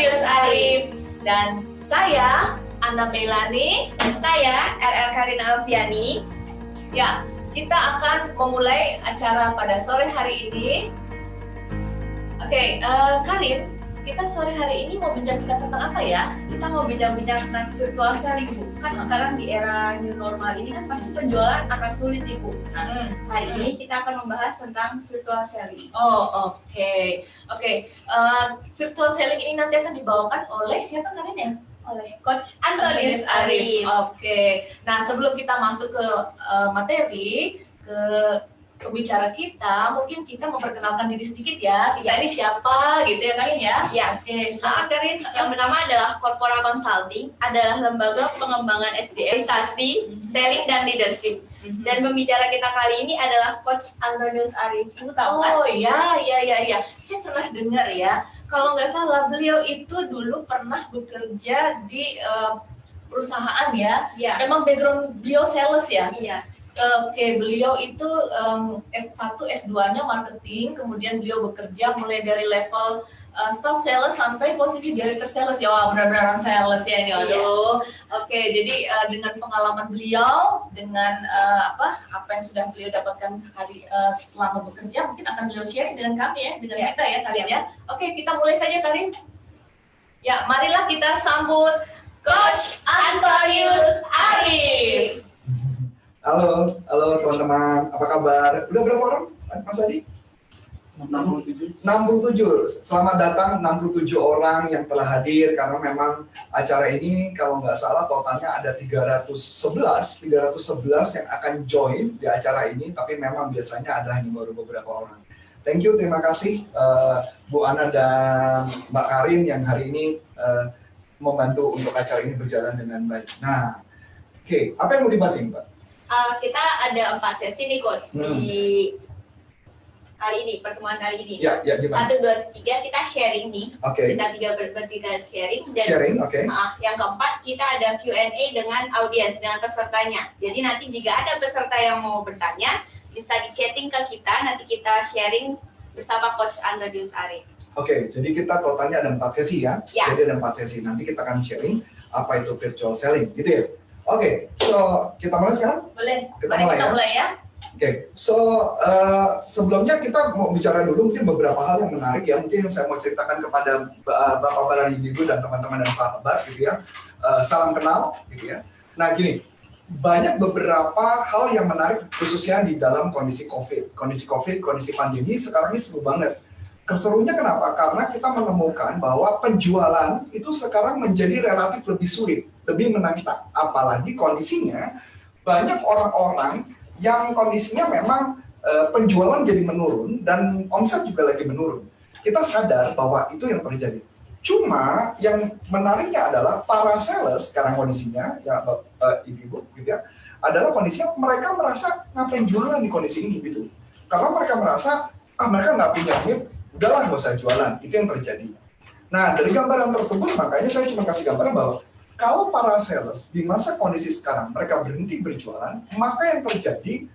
Antonius Arif, dan saya Anna Melani, dan saya RR Karina Alfiani. Ya, kita akan memulai acara pada sore hari ini. Oke, Karin, kita sore hari ini mau bincang-bincang tentang apa ya? Kita mau bincang-bincang tentang virtual selling, Bu. Kan sekarang di era new normal ini kan pasti penjualan akan sulit, Ibu. Nah, hari ini kita akan membahas tentang virtual selling. Oh, oke. Virtual selling ini nanti akan dibawakan oleh siapa, Karin ya? Oleh Coach Antonius Arif. Oke. Nah, sebelum kita masuk ke materi, ke pembicara kita, mungkin kita memperkenalkan diri sedikit ya. Kita ini siapa gitu ya, Karin ya? Ya. Oke, silakan Karin. Yang pertama adalah Corpora Consulting, adalah lembaga pengembangan SDM, selling dan leadership. Dan pembicara kita kali ini adalah Coach Antonius Arif. Ibu tahu kan? Oh iya. Saya pernah dengar ya. Kalau nggak salah, beliau itu dulu pernah bekerja di perusahaan ya. Iya. Memang background beliau sales ya. Iya. Oke, beliau itu S1, S2-nya marketing, kemudian beliau bekerja mulai dari level staff sales sampai posisi director sales ya. Wah, benar-benar orang sales ya ini. Aduh. Oke, jadi dengan pengalaman beliau, dengan apa yang sudah beliau dapatkan selama bekerja, mungkin akan beliau sharing dengan kami ya, dengan kita ya, Karin ya. Oke, kita mulai saja, Karin. Ya, marilah kita sambut Coach Antonius Arif. Halo teman-teman, apa kabar? Udah berapa orang, Mas Adi? 67. Selamat datang 67 orang yang telah hadir, karena memang acara ini kalau nggak salah totalnya ada 311 yang akan join di acara ini, tapi memang biasanya ada hanya baru beberapa orang. Thank you, terima kasih Bu Ana dan Mbak Karin yang hari ini membantu untuk acara ini berjalan dengan baik. Nah, oke, apa yang mau dibahas ini, Mbak? Kita ada 4 sesi nih, Coach, di pertemuan kali ini. Ya, 1, 2, 3 kita sharing nih. Oke. Kita bertiga sharing. Dan sharing, oke. Yang keempat kita ada Q&A dengan audiens, dengan pesertanya. Jadi nanti jika ada peserta yang mau bertanya, bisa di-chatting ke kita, nanti kita sharing bersama Coach Antonius Arif. Oke, jadi kita totalnya ada 4 sesi ya. Jadi ada 4 sesi. Nanti kita akan sharing apa itu virtual selling, gitu ya. Oke, so kita mulai sekarang? Boleh, kita mulai ya. Oke, sebelumnya kita mau bicara dulu mungkin beberapa hal yang menarik ya. Mungkin yang saya mau ceritakan kepada Bapak-Bapak dan Ibu dan teman-teman dan sahabat gitu ya. Salam kenal gitu ya. Nah gini, banyak beberapa hal yang menarik khususnya di dalam kondisi COVID, kondisi pandemi sekarang ini seru banget. Keserunya kenapa? Karena kita menemukan bahwa penjualan itu sekarang menjadi relatif lebih sulit, lebih menantang. Apalagi kondisinya banyak orang-orang yang kondisinya memang penjualan jadi menurun dan omset juga lagi menurun. Kita sadar bahwa itu yang terjadi. Cuma yang menariknya adalah para sales sekarang kondisinya, ya ibu gitu ya, adalah kondisinya mereka merasa ngapain jualan di kondisi ini gitu. Karena mereka merasa mereka nggak punya duit, udahlah nggak usah jualan. Itu yang terjadi. Nah dari gambaran tersebut makanya saya cuma kasih gambaran bahwa kalau para sales di masa kondisi sekarang mereka berhenti berjualan, maka yang terjadi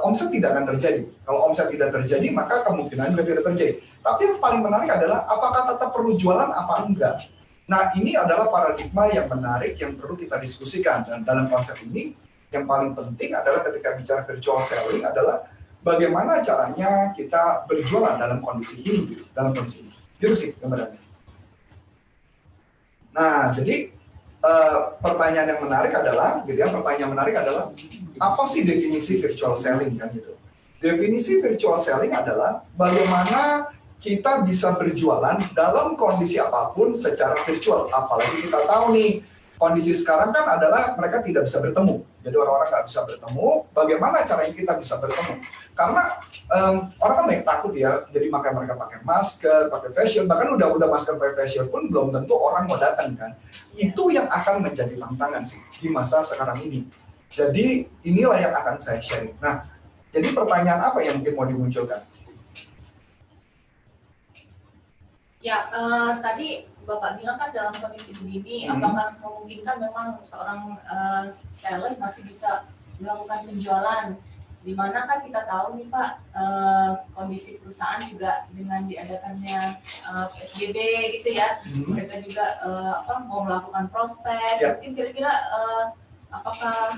omset tidak akan terjadi. Kalau omset tidak terjadi, maka kemungkinan juga tidak terjadi. Tapi yang paling menarik adalah apakah tetap perlu jualan apa enggak. Nah ini adalah paradigma yang menarik yang perlu kita diskusikan. Dan dalam konsep ini yang paling penting adalah ketika bicara virtual selling adalah bagaimana caranya kita berjualan dalam kondisi ini, dalam kondisi ini. Gitu sih gambarannya. Nah jadi pertanyaan yang menarik adalah, apa sih definisi virtual selling kan gitu? Definisi virtual selling adalah bagaimana kita bisa berjualan dalam kondisi apapun secara virtual. Apalagi kita tahu nih kondisi sekarang kan adalah mereka tidak bisa bertemu. Jadi orang-orang nggak bisa bertemu. Bagaimana caranya kita bisa bertemu? Karena orang kan banyak takut ya. Jadi makanya mereka pakai masker, pakai face shield. Bahkan udah masker, pakai face shield pun belum tentu orang mau datang kan. Itu yang akan menjadi tantangan sih di masa sekarang ini. Jadi inilah yang akan saya sharing. Nah, jadi pertanyaan apa yang mungkin mau dimunculkan? Ya, tadi Bapak bilang kan dalam kondisi begini, apakah memungkinkan memang seorang sales masih bisa melakukan penjualan? Di mana kan kita tahu nih Pak, kondisi perusahaan juga dengan diadakannya PSBB gitu ya, mereka juga mau melakukan prospek. Mungkin kira-kira apakah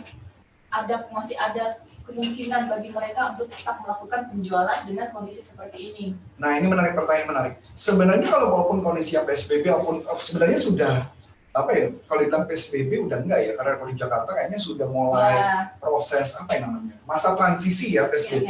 masih ada kemungkinan bagi mereka untuk tetap melakukan penjualan dengan kondisi seperti ini? Nah, ini pertanyaan menarik. Sebenarnya kalau walaupun kondisi PSBB sebenarnya sudah kalau dibilang PSBB udah enggak ya, karena kalau di Jakarta kayaknya sudah mulai proses masa transisi ya PSBB.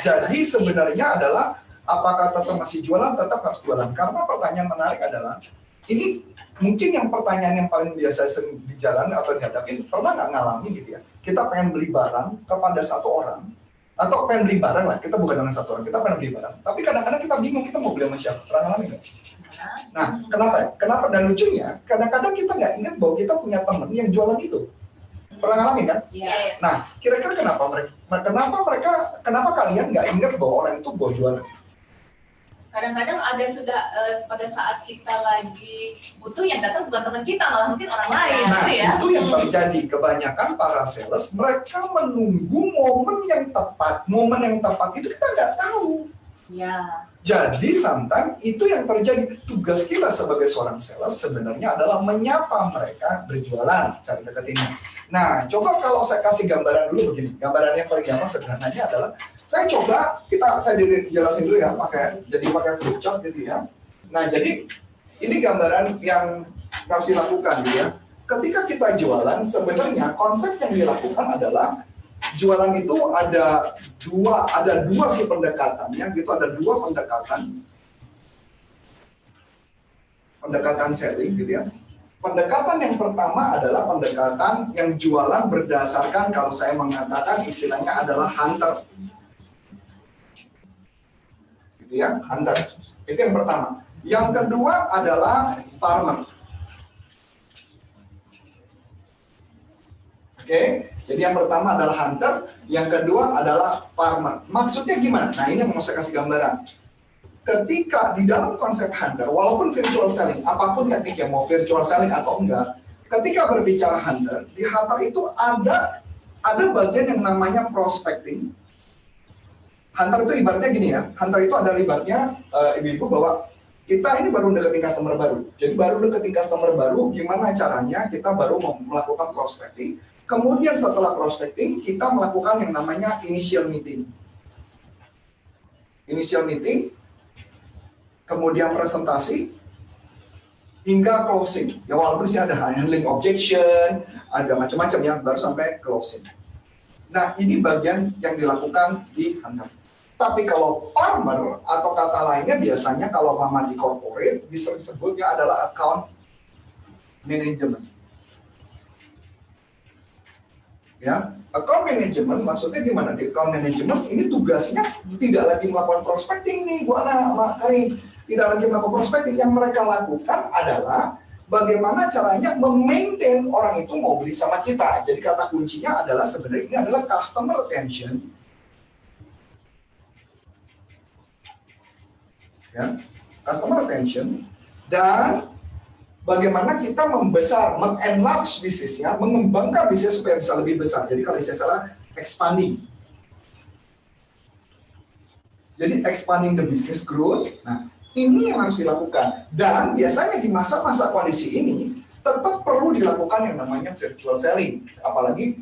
Jadi sebenarnya adalah apakah tetap masih jualan, tetap harus jualan. Karena pertanyaan menarik adalah ini mungkin pertanyaan yang paling biasa di jalan atau dihadapin, pernah nggak ngalami gitu ya, kita pengen beli barang kepada satu orang, atau pengen beli barang lah, kita bukan dengan satu orang, kita pengen beli barang, tapi kadang-kadang kita bingung kita mau beli sama siapa, pernah ngalami nggak? Nah, kenapa? Dan lucunya, kadang-kadang kita nggak ingat bahwa kita punya teman yang jualan itu. Pernah ngalami kan? Iya. Nah, kira-kira kenapa kalian nggak ingat bahwa orang itu bawa jualan? Kadang-kadang ada pada saat kita lagi butuh yang datang bukan teman kita, malah mungkin orang lain. Nah, gitu ya. itu yang terjadi. Kebanyakan para sales, mereka menunggu momen yang tepat. Momen yang tepat itu kita nggak tahu. Ya. Jadi sometimes itu yang terjadi. Tugas kita sebagai seorang sales sebenarnya adalah menyapa mereka berjualan, cari deketinnya. Nah, coba kalau saya kasih gambaran dulu begini. Gambaran yang paling gampang sederhananya adalah saya jelasin dulu ya, pakai flipchart gitu ya. Nah, jadi ini gambaran yang harus dilakukan gitu ya. Ketika kita jualan, sebenarnya konsep yang dilakukan adalah jualan itu ada dua sih pendekatannya gitu, ada dua pendekatan selling gitu ya. Pendekatan yang pertama adalah pendekatan yang jualan berdasarkan, kalau saya mengatakan istilahnya adalah hunter. Gitu ya, hunter. Itu yang pertama. Yang kedua adalah farmer. Oke, jadi yang pertama adalah hunter, yang kedua adalah farmer. Maksudnya gimana? Nah, ini yang mau saya kasih gambaran. Ketika di dalam konsep hunter, walaupun virtual selling, apapun tekniknya, mau virtual selling atau enggak, ketika berbicara hunter, di hunter itu ada bagian yang namanya prospecting. Hunter itu ibaratnya gini ya, hunter itu ada ibaratnya ibu-ibu bahwa kita ini baru deketin customer baru. Jadi baru deketin customer baru, gimana caranya kita baru melakukan prospecting. Kemudian setelah prospecting, kita melakukan yang namanya initial meeting. Initial meeting, kemudian presentasi, hingga closing. Ya walaupun sih ada handling objection, ada macam-macam ya, baru sampai closing. Nah, ini bagian yang dilakukan di hunter. Tapi kalau farmer atau kata lainnya biasanya kalau mama di corporate disebutnya adalah account management. Ya, account management maksudnya gimana? Di account management ini tugasnya tidak lagi melakukan prospecting nih, Bu Ana, Mak Karin. Tidak lagi melakukan prospecting. Yang mereka lakukan adalah bagaimana caranya memaintain orang itu mau beli sama kita. Jadi kata kuncinya adalah sebenarnya ini adalah customer retention. Ya, customer retention, dan bagaimana kita mengenlarge bisnisnya, mengembangkan bisnis supaya bisa lebih besar. Jadi kalau saya salah, expanding. Jadi expanding the business growth. Nah, ini yang harus dilakukan. Dan biasanya di masa-masa kondisi ini tetap perlu dilakukan yang namanya virtual selling. Apalagi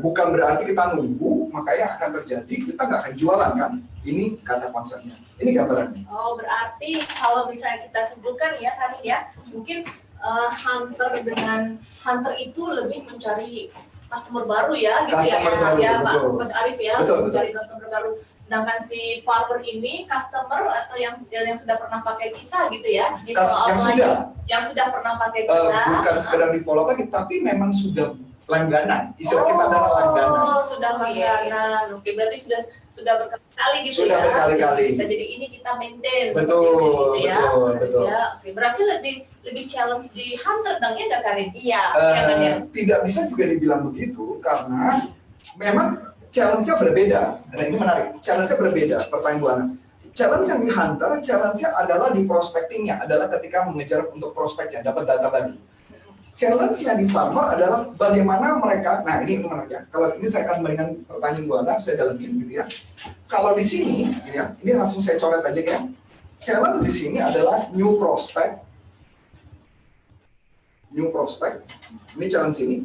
bukan berarti kita nunggu, makanya akan terjadi kita nggak akan jualan kan. Ini kata konsepnya. Ini gambarannya. Oh, berarti kalau misalnya kita sebutkan ya tadi ya, mungkin hunter itu lebih mencari customer baru ya, gitu customer ya, baru, ya Pak betul. Coach Arif ya, Betul, mencari customer baru. Sedangkan si farmer ini customer atau yang sudah pernah pakai kita gitu ya, di yang sudah pernah pakai kita. Bukan sekedar di follow lagi, tapi memang sudah langganan. Istilah kita adalah langganan. Oh, sudah langganan. Oke, berarti sudah berkali-kali gitu sudah ya. berkali-kali. Jadi ini kita maintain. Betul, gitu ya. betul. Ya, oke. Berarti lebih challenge di hunter dong ya, Kak Karin? Iya. Tidak bisa juga dibilang begitu karena memang challenge-nya berbeda. Nah, ini menarik. Challenge-nya berbeda. Pertanyaan Bu Ana. Challenge yang di hunter, challenge-nya adalah di prospecting-nya, adalah ketika mengejar untuk prospeknya, dapat data baru. Challenge-nya di farmer adalah bagaimana mereka, nah ini menarik ya. Kalau ini saya akan memberikan pertanyaan Bu Ana, saya dalemin gitu ya. Kalau di sini, gitu ya, ini langsung saya coret aja ya. Challenge di sini adalah new prospect. New prospect. Ini challenge ini.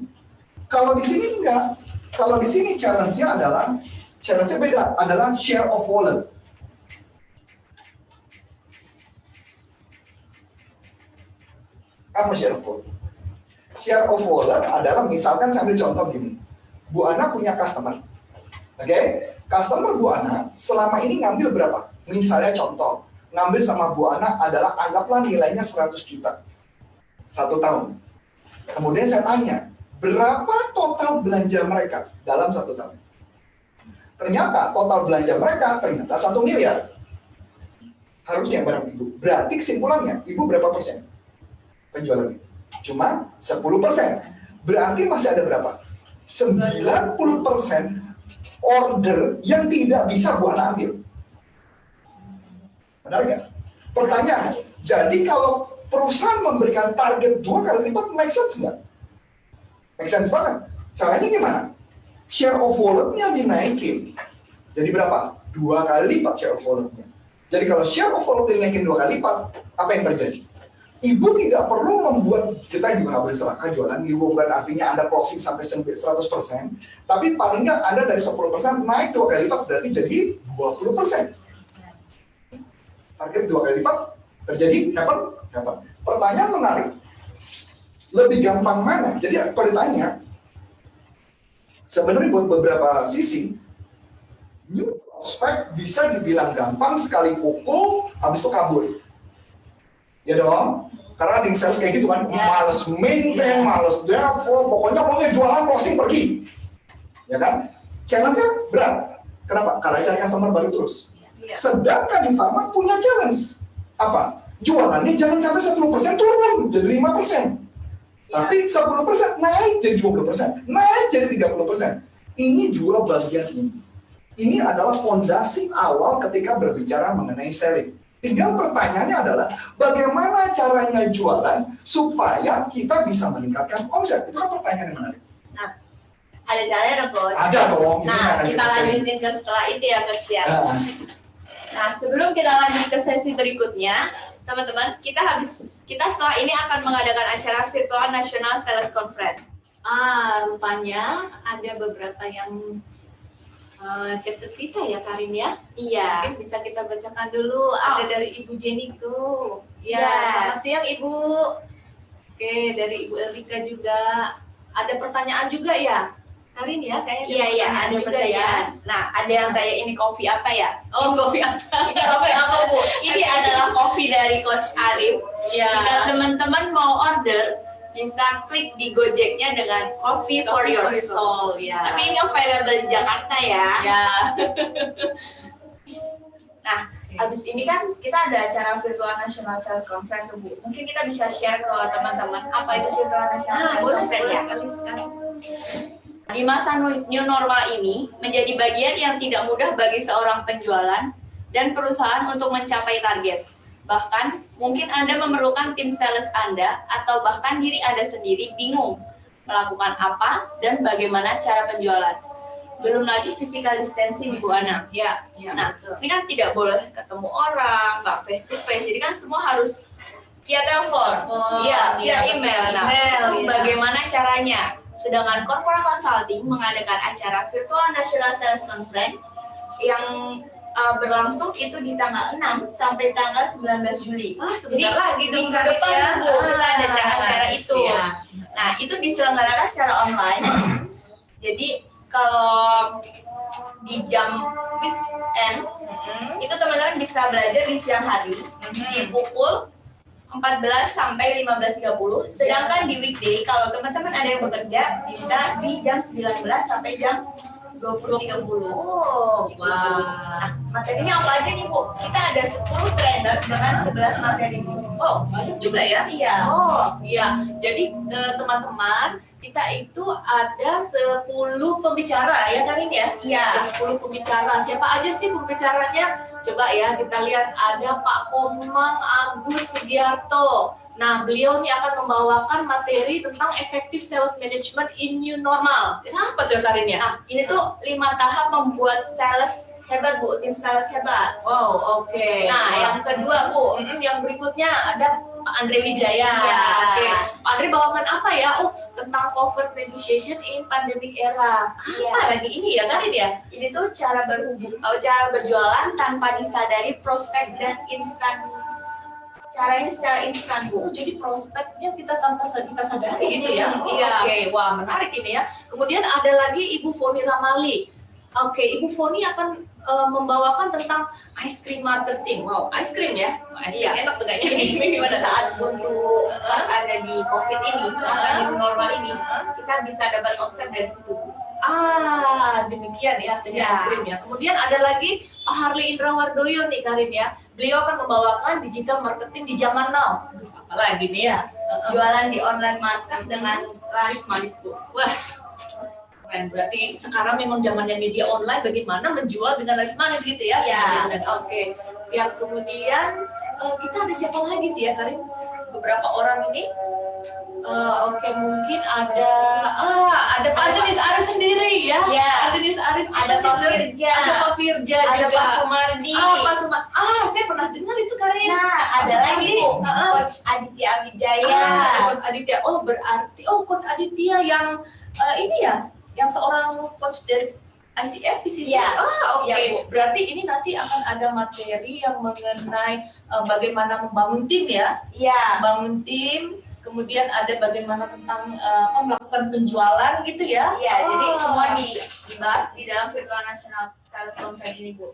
Kalau di sini enggak. Kalau di sini challenge-nya beda, adalah share of wallet. Apa share of wallet? Share of wallet adalah misalkan saya ambil contoh gini. Bu Ana punya customer. Oke? Customer Bu Ana selama ini ngambil berapa? Misalnya contoh, ngambil sama Bu Ana adalah anggaplah nilainya 100 juta. 1 tahun. Kemudian saya tanya, berapa total belanja mereka dalam 1 tahun? Ternyata total belanja mereka ternyata 1 miliar. Harusnya barang Ibu. Berarti kesimpulannya, Ibu berapa persen penjualannya? Cuma 10%. Berarti masih ada berapa? 90% order yang tidak bisa Bu Ana ambil. Benar nggak? Pertanyaan, jadi kalau perusahaan memberikan target 2 kali lipat, make sense nggak? Make sense banget. Caranya gimana? Share of wallet-nya dinaikin. Jadi berapa? 2 kali lipat share of wallet-nya. Jadi kalau share of wallet dinaikin 2 kali lipat, apa yang terjadi? Ibu tidak perlu membuat, kita juga nggak boleh serakah jualan, Ibu bukan artinya Anda closing sampai 100%, tapi paling nggak Anda dari 10% naik 2 kali lipat, berarti jadi 20%. Target 2 kali lipat, terjadi, dapat. Pertanyaan menarik, lebih gampang mana? Jadi kalau ditanya, sebenarnya buat beberapa sisi, new prospect bisa dibilang gampang, sekali pukul, habis itu kabur. Ya dong, karena di sales kayak gitu kan, males maintain, males develop, pokoknya jualan closing pergi. Ya kan? Challenge-nya berat. Kenapa? Karena cari customer baru terus. Sedangkan di farmer punya challenge. Apa? Jualannya jangan sampai 10% turun, jadi 5%. Tapi 10% naik jadi 20%, naik jadi 30%. Ini dua bagian ini. Ini adalah fondasi awal ketika berbicara mengenai selling. Tinggal pertanyaannya adalah bagaimana caranya jualan supaya kita bisa meningkatkan omset. Itu kan pertanyaan yang menarik. Nah, ada caranya dong, Coach? Ada dong. Nah, kita lanjutin ke setelah itu ya, Coach ya. Nah, sebelum kita lanjut ke sesi berikutnya, teman-teman, kita setelah ini akan mengadakan acara virtual National Sales Conference. Rupanya ada beberapa yang chat ke kita ya, Karin ya. Iya. Mungkin bisa kita bacakan dulu. Ada dari Ibu Jenny tuh. Ya, Iya. selamat siang Ibu. Oke, dari Ibu Erika juga. Ada pertanyaan juga ya, Karin ya, kayaknya. Iya, ada juga pertanyaan. Nah, ada yang tanya ini kopi apa ya? Oh, kopi apa? Ini kopi apa, Bu? Ini adalah kopi dari Coach Arif. Iya. Jika teman-teman mau order, bisa klik di Gojeknya dengan Coffee for Your Soul. Ya. Tapi ini available di Jakarta ya. Ya. Nah, habis ini kan kita ada acara virtual National Sales Conference tuh, Bu. Mungkin kita bisa share ke teman-teman apa itu virtual National Sales Conference ya. Sekali. Di masa new normal ini menjadi bagian yang tidak mudah bagi seorang penjualan dan perusahaan untuk mencapai target. Bahkan mungkin Anda memerlukan tim sales Anda atau bahkan diri Anda sendiri bingung melakukan apa dan bagaimana cara penjualan. Belum lagi physical distancing, Bu Ana. Ya, Nah, betul. ini kan tidak boleh ketemu orang, nggak face to face. Jadi kan semua harus via telepon, via email. Nah, itu bagaimana caranya? Sedangkan Corporate Consulting mengadakan acara virtual National Sales Conference yang berlangsung itu di tanggal 6 sampai tanggal 19 Juli. Sebentar lagi minggu depan ya. Bu, kita ada acara itu. Ya. Nah, itu diselenggarakan secara online. Jadi kalau di jam weekend itu teman-teman bisa belajar di siang hari di pukul 14 sampai 15.30. Sedangkan di weekday kalau teman-teman ada yang bekerja bisa di jam 19 sampai jam 20.30. Oh, Gitu. wah. Nah, materinya apa aja nih, Bu? Kita ada 10 trainer dengan 11 materi. Oh, banyak juga ya? Iya. Oh, iya. Jadi teman-teman kita itu ada 10 pembicara ya Karin ya? Iya. Ada 10 pembicara. Siapa aja sih pembicaranya? Coba ya kita lihat, ada Pak Komang Agus Sugiarto. Nah, beliau ini akan membawakan materi tentang effective sales management in new normal. Kenapa tuh Karin ya? Nah, ini tuh 5 tahap membuat sales hebat Bu, tim sales hebat. Wow, oke. Nah, yang kedua Bu, yang berikutnya ada Pak Andre Wijaya. Iya. Oke. Pak Andre bawakan apa ya? Oh, tentang covert negotiation in pandemic era. Iya. Apa lagi ini ya Karin ya? ini tuh cara cara berjualan tanpa disadari prospek dan instan. Caranya secara instan Oh, Bu. jadi prospeknya kita tanpa kita sadari gitu ya? Oh, Iya. Oke, wah menarik ini ya. Kemudian ada lagi Ibu Foni Ramali. Oke, Ibu Foni akan membawakan tentang ice cream marketing. Wow, ice cream ya? Ice cream Iya. enak tuh kayaknya. Ini Gimana? saat untuk pas ada di COVID ini, masa new normal ini, kita bisa dapat offset dari situ. Demikian ya, dengan Ya. ice cream ya. Kemudian ada lagi Pak Harli Indrawardoyo nih Karin ya. Beliau akan membawakan digital marketing di zaman now. Aduh, apalagi nih ya. Jualan di online market dengan laris manis Bu. Wah, keren. Berarti sekarang memang zamannya media online, bagaimana menjual dengan laris manis gitu ya? Iya. Oke, siap. Kemudian kita ada siapa lagi sih ya Karin? Beberapa orang ini. Oke, mungkin ada Pak Adenis Ari sendiri ya. Iya. Adenis Ari, Ada Pak Firja, ada Pak Firja ada juga. Pak Sumardi. Pak Sumardi. Saya pernah dengar itu Karin. Nah, ada Pak lagi Sumardi. Bu, Coach Aditya Abijaya. Ada Coach Aditya. Oh, berarti Coach Aditya yang ini ya, yang seorang coach dari ICF PCC. Iya. Oke. Iya, Bu. Berarti ini nanti akan ada materi yang mengenai bagaimana membangun tim ya. Iya. Membangun tim, kemudian ada bagaimana tentang melakukan penjualan gitu ya. Iya, jadi semua dibahas di dalam Virtual National Sales Conference ini Bu.